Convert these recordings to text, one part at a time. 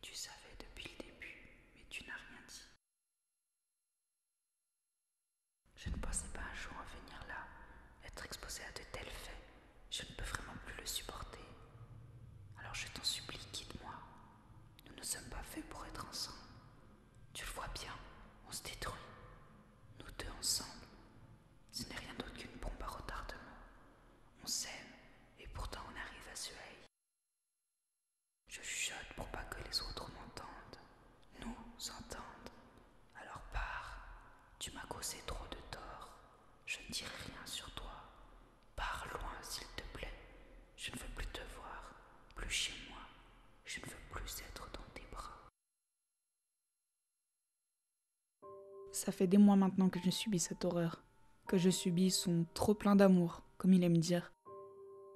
Tu savais depuis le début, mais tu n'as rien dit. Je ne pensais pas un jour en venir là, être exposée à de tels faits. Je ne peux vraiment plus le supporter. Alors je t'en supplie, quitte-moi. Nous ne sommes pas faits pour être ensemble. Tu le vois bien, on se détruit. Nous deux ensemble. Ce n'est rien d'autre qu'une bombe à retardement. On s'aime, et pourtant on arrive à se haïr. Je chuchote pour pas que les autres m'entendent. Nous entendent. Alors pars. Tu m'as causé trop de tort. Je ne dirai rien sur toi. Pars loin, s'il te plaît. Je ne veux plus te voir, plus chez moi. Je ne veux plus être dans tes bras. Ça fait des mois maintenant que je subis cette horreur, que je subis son trop plein d'amour, comme il aime dire.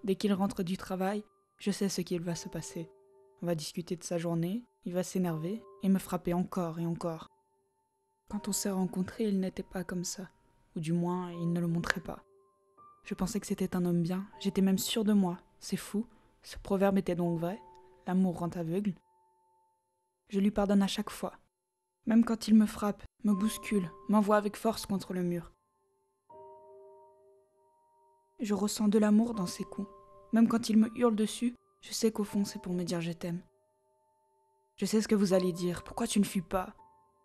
Dès qu'il rentre du travail, je sais ce qu'il va se passer. On va discuter de sa journée, il va s'énerver et me frapper encore et encore. Quand on s'est rencontrés, il n'était pas comme ça, ou du moins, il ne le montrait pas. Je pensais que c'était un homme bien, j'étais même sûre de moi, c'est fou, ce proverbe était donc vrai, l'amour rend aveugle. Je lui pardonne à chaque fois, même quand il me frappe, me bouscule, m'envoie avec force contre le mur. Je ressens de l'amour dans ses coups. Même quand il me hurle dessus, je sais qu'au fond c'est pour me dire je t'aime. Je sais ce que vous allez dire, pourquoi tu ne fuis pas?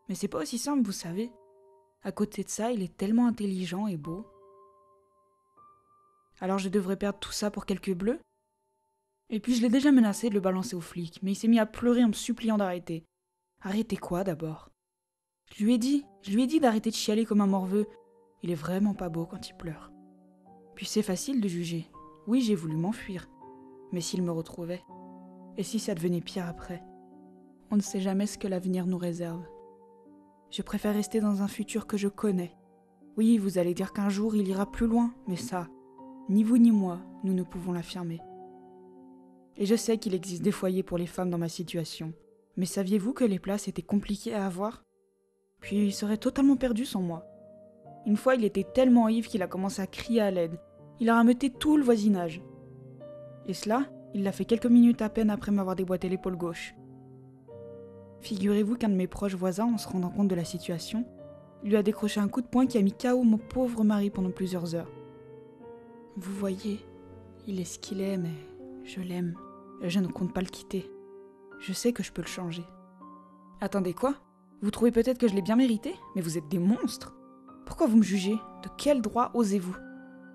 Mais c'est pas aussi simple, vous savez. À côté de ça, il est tellement intelligent et beau. Alors je devrais perdre tout ça pour quelques bleus? Et puis je l'ai déjà menacé de le balancer aux flics, mais il s'est mis à pleurer en me suppliant d'arrêter. Arrêter quoi d'abord? Je lui ai dit d'arrêter de chialer comme un morveux. Il est vraiment pas beau quand il pleure. Puis c'est facile de juger. Oui, j'ai voulu m'enfuir. Mais s'il me retrouvait? Et si ça devenait pire après? On ne sait jamais ce que l'avenir nous réserve. Je préfère rester dans un futur que je connais. Oui, vous allez dire qu'un jour il ira plus loin, mais ça, ni vous ni moi, nous ne pouvons l'affirmer. Et je sais qu'il existe des foyers pour les femmes dans ma situation. Mais saviez-vous que les places étaient compliquées à avoir? Puis il serait totalement perdu sans moi. Une fois, il était tellement ivre qu'il a commencé à crier à l'aide. Il a rameuté tout le voisinage. Et cela, il l'a fait quelques minutes à peine après m'avoir déboîté l'épaule gauche. Figurez-vous qu'un de mes proches voisins, en se rendant compte de la situation, lui a décroché un coup de poing qui a mis KO mon pauvre mari pendant plusieurs heures. Vous voyez, il est ce qu'il est, mais je l'aime. Et je ne compte pas le quitter. Je sais que je peux le changer. Attendez, quoi? Vous trouvez peut-être que je l'ai bien mérité? Mais vous êtes des monstres! Pourquoi vous me jugez? De quel droit osez-vous?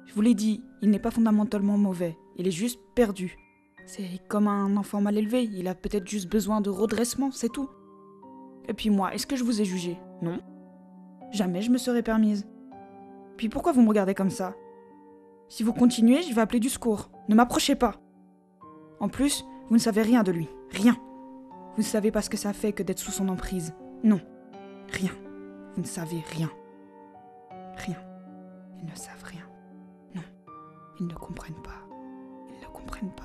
Je vous l'ai dit, il n'est pas fondamentalement mauvais, il est juste perdu. C'est comme un enfant mal élevé, il a peut-être juste besoin de redressement, c'est tout. Et puis moi, est-ce que je vous ai jugé? Non. Jamais je me serais permise. Puis pourquoi vous me regardez comme ça? Si vous continuez, je vais appeler du secours. Ne m'approchez pas. En plus, vous ne savez rien de lui. Rien. Vous ne savez pas ce que ça fait que d'être sous son emprise. Non. Rien. Vous ne savez rien. Rien. Ils ne savent rien. Non. Ils ne comprennent pas. Ils ne comprennent pas.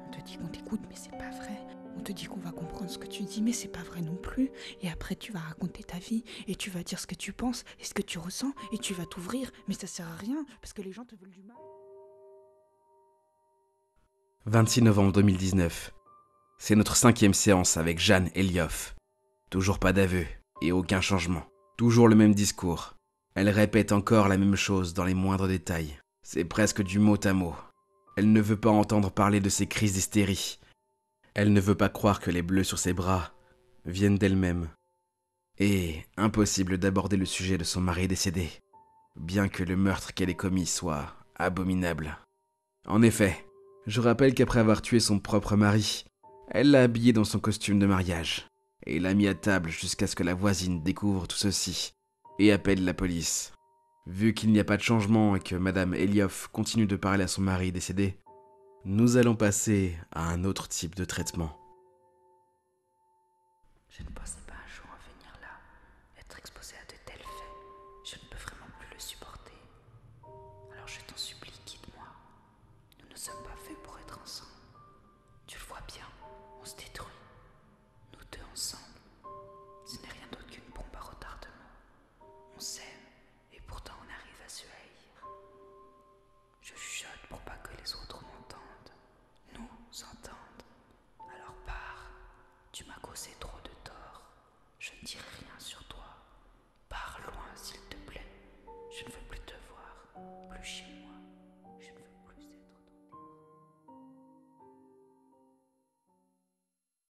On te dit qu'on t'écoute, mais c'est pas vrai. On te dit qu'on va comprendre ce que tu dis, mais c'est pas vrai non plus. Et après, tu vas raconter ta vie, et tu vas dire ce que tu penses, et ce que tu ressens, et tu vas t'ouvrir. Mais ça sert à rien, parce que les gens te veulent du mal. 26 novembre 2019. C'est notre 5e séance avec Jeanne Elioff. Toujours pas d'aveu et aucun changement. Toujours le même discours. Elle répète encore la même chose dans les moindres détails. C'est presque du mot à mot. Elle ne veut pas entendre parler de ses crises d'hystérie. Elle ne veut pas croire que les bleus sur ses bras viennent d'elle-même. Et impossible d'aborder le sujet de son mari décédé, bien que le meurtre qu'elle ait commis soit abominable. En effet, je rappelle qu'après avoir tué son propre mari, elle l'a habillé dans son costume de mariage et l'a mis à table jusqu'à ce que la voisine découvre tout ceci et appelle la police. Vu qu'il n'y a pas de changement et que Madame Elioff continue de parler à son mari décédé, nous allons passer à un autre type de traitement. Je ne pensais pas un jour en venir là, être exposée à de tels faits. Je ne peux vraiment plus le supporter. Alors je t'en supplie, quitte-moi. Nous ne sommes pas faits pour être ensemble. Tu le vois bien, on se détruit. Nous deux ensemble. Ce n'est rien d'autre qu'une bombe à retardement. On s'aime, et pourtant on arrive à se haïr. Je chuchote pour pas que les autres m'entendent. Nous entendent. Alors pars. Tu m'as causé trop de tort. Je ne dirai rien sur